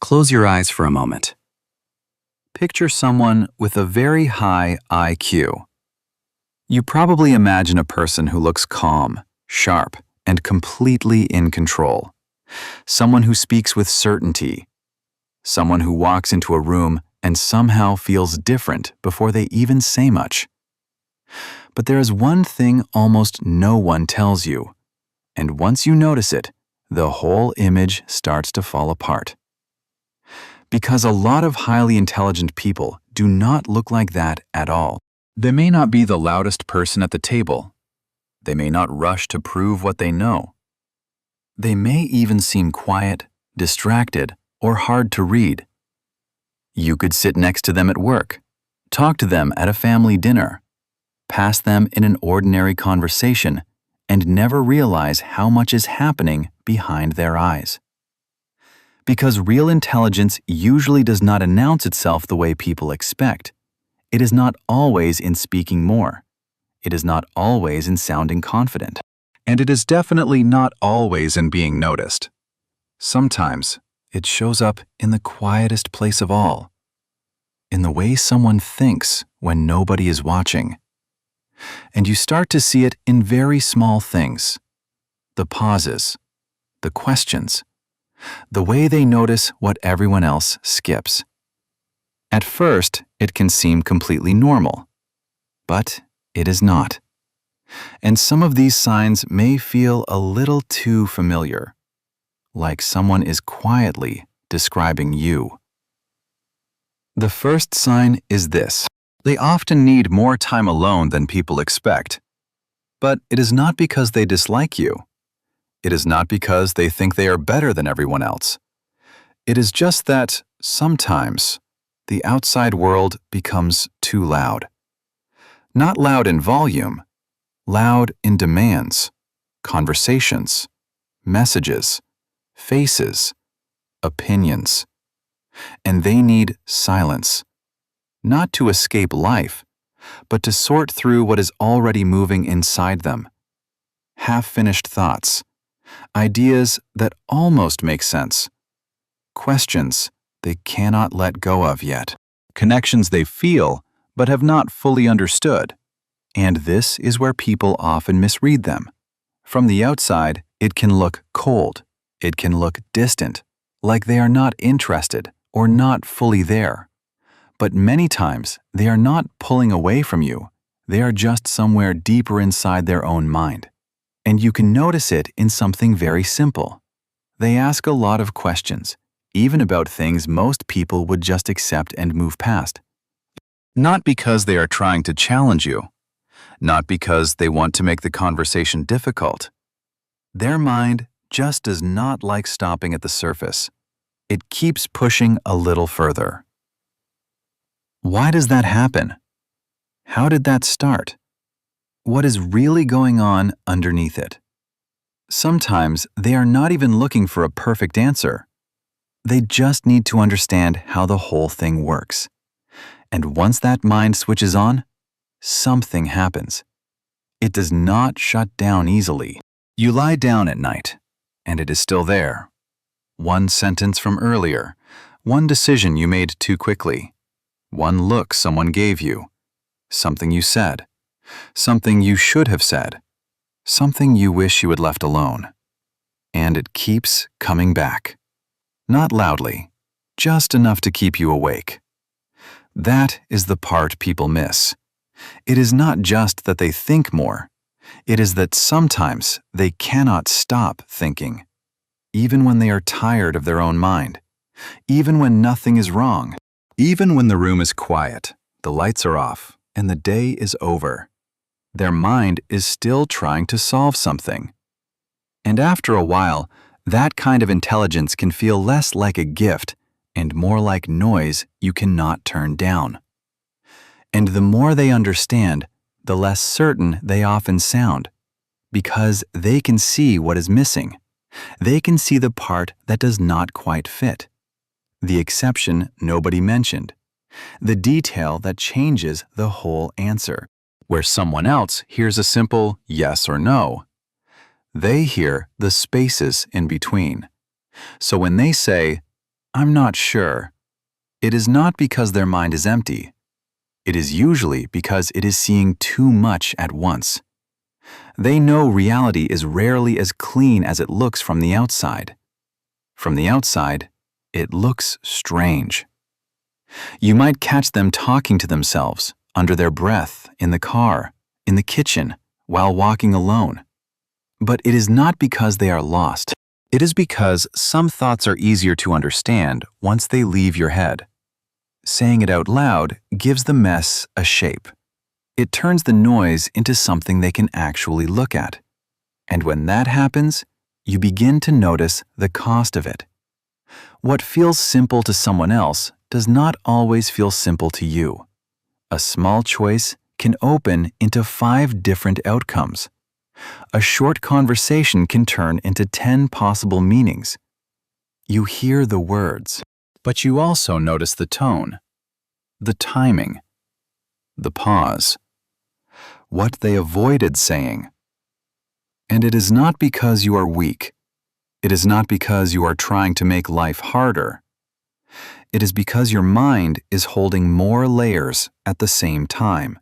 Close your eyes for a moment. Picture someone with a very high IQ. You probably imagine a person who looks calm, sharp, and completely in control. Someone who speaks with certainty. Someone who walks into a room and somehow feels different before they even say much. But there is one thing almost no one tells you, and once you notice it, the whole image starts to fall apart. Because a lot of highly intelligent people do not look like that at all. They may not be the loudest person at the table. They may not rush to prove what they know. They may even seem quiet, distracted, or hard to read. You could sit next to them at work, talk to them at a family dinner, pass them in an ordinary conversation, and never realize how much is happening behind their eyes. Because real intelligence usually does not announce itself the way people expect. It is not always in speaking more. It is not always in sounding confident. And it is definitely not always in being noticed. Sometimes it shows up in the quietest place of all, in the way someone thinks when nobody is watching. And you start to see it in very small things. The pauses, the questions, the way they notice what everyone else skips. At first, it can seem completely normal, but it is not. And some of these signs may feel a little too familiar, like someone is quietly describing you. The first sign is this. They often need more time alone than people expect. But it is not because they dislike you. It is not because they think they are better than everyone else. It is just that, sometimes, the outside world becomes too loud. Not loud in volume, loud in demands, conversations, messages, faces, opinions. And they need silence. Not to escape life, but to sort through what is already moving inside them. Half-finished thoughts, ideas that almost make sense, questions they cannot let go of yet, connections they feel but have not fully understood. And this is where people often misread them. From the outside, it can look cold, it can look distant, like they are not interested or not fully there. But many times, they are not pulling away from you. They are just somewhere deeper inside their own mind. And you can notice it in something very simple. They ask a lot of questions, even about things most people would just accept and move past. Not because they are trying to challenge you, not because they want to make the conversation difficult. Their mind just does not like stopping at the surface. It keeps pushing a little further. Why does that happen? How did that start? What is really going on underneath it? Sometimes they are not even looking for a perfect answer. They just need to understand how the whole thing works. And once that mind switches on, something happens. It does not shut down easily. You lie down at night, and it is still there. One sentence from earlier, one decision you made too quickly, one look someone gave you, something you said, something you should have said, something you wish you had left alone. And it keeps coming back. Not loudly, just enough to keep you awake. That is the part people miss. It is not just that they think more. It is that sometimes they cannot stop thinking, even when they are tired of their own mind, even when nothing is wrong, even when the room is quiet, the lights are off, and the day is over. Their mind is still trying to solve something. And after a while, that kind of intelligence can feel less like a gift and more like noise you cannot turn down. And the more they understand, the less certain they often sound, because they can see what is missing. They can see the part that does not quite fit, the exception nobody mentioned, the detail that changes the whole answer. Where someone else hears a simple yes or no, they hear the spaces in between. So when they say, "I'm not sure," it is not because their mind is empty. It is usually because it is seeing too much at once. They know reality is rarely as clean as it looks from the outside. From the outside, it looks strange. You might catch them talking to themselves, under their breath, in the car, in the kitchen, while walking alone. But it is not because they are lost. It is because some thoughts are easier to understand once they leave your head. Saying it out loud gives the mess a shape. It turns the noise into something they can actually look at. And when that happens, you begin to notice the cost of it. What feels simple to someone else does not always feel simple to you. A small choice can open into 5 different outcomes. A short conversation can turn into 10 possible meanings. You hear the words, but you also notice the tone, the timing, the pause, what they avoided saying. And it is not because you are weak. It is not because you are trying to make life harder. It is because your mind is holding more layers at the same time.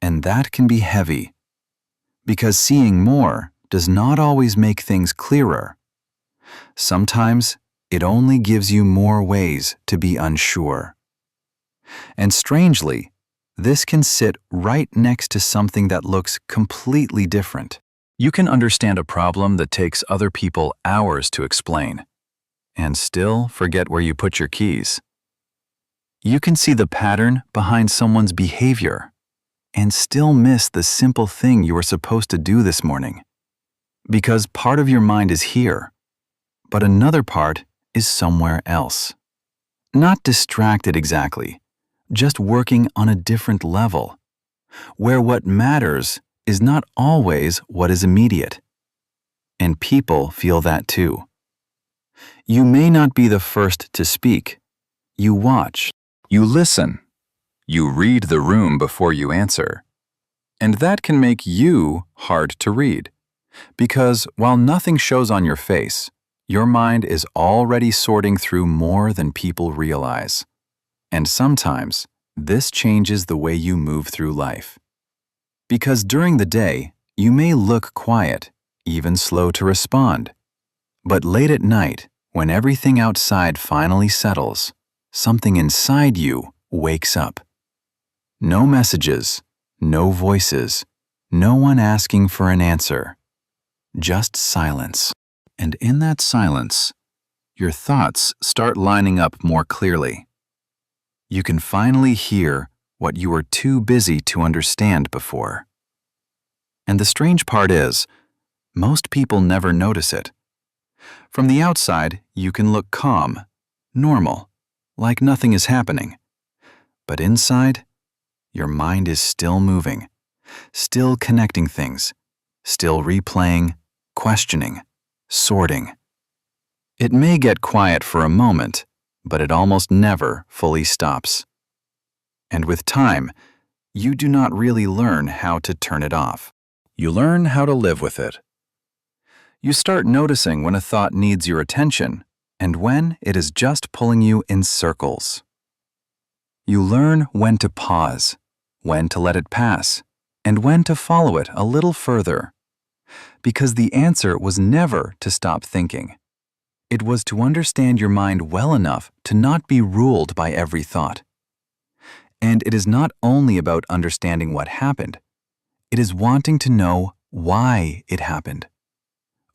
And that can be heavy, because seeing more does not always make things clearer. Sometimes it only gives you more ways to be unsure. And strangely, this can sit right next to something that looks completely different. You can understand a problem that takes other people hours to explain, and still forget where you put your keys. You can see the pattern behind someone's behavior, and still miss the simple thing you were supposed to do this morning. Because part of your mind is here, but another part is somewhere else. Not distracted exactly, just working on a different level, where what matters is not always what is immediate. And people feel that too. You may not be the first to speak. You watch, you listen, you read the room before you answer. And that can make you hard to read, because while nothing shows on your face, your mind is already sorting through more than people realize. And sometimes, this changes the way you move through life. Because during the day, you may look quiet, even slow to respond. But late at night, when everything outside finally settles, something inside you wakes up. No messages, no voices, no one asking for an answer. Just silence. And in that silence, your thoughts start lining up more clearly. You can finally hear what you were too busy to understand before. And the strange part is, most people never notice it. From the outside, you can look calm, normal, like nothing is happening. But inside, your mind is still moving, still connecting things, still replaying, questioning, sorting. It may get quiet for a moment, but it almost never fully stops. And with time, you do not really learn how to turn it off. You learn how to live with it. You start noticing when a thought needs your attention and when it is just pulling you in circles. You learn when to pause, when to let it pass, and when to follow it a little further. Because the answer was never to stop thinking. It was to understand your mind well enough to not be ruled by every thought. And it is not only about understanding what happened. It is wanting to know why it happened.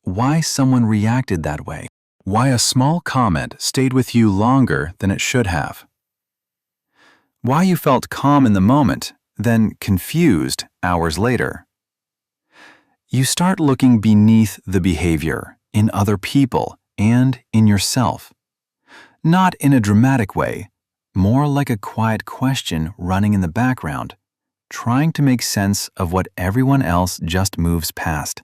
Why someone reacted that way. Why a small comment stayed with you longer than it should have. Why you felt calm in the moment, then confused hours later. You start looking beneath the behavior in other people and in yourself. Not in a dramatic way, more like a quiet question running in the background, trying to make sense of what everyone else just moves past.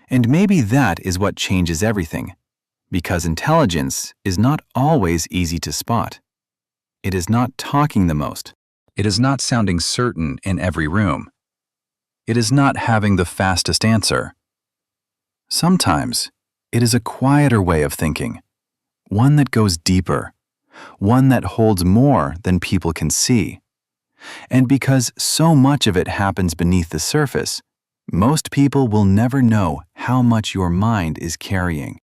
And maybe that is what changes everything, because intelligence is not always easy to spot. It is not talking the most. It is not sounding certain in every room. It is not having the fastest answer. Sometimes, it is a quieter way of thinking, one that goes deeper, one that holds more than people can see. And because so much of it happens beneath the surface, most people will never know how much your mind is carrying.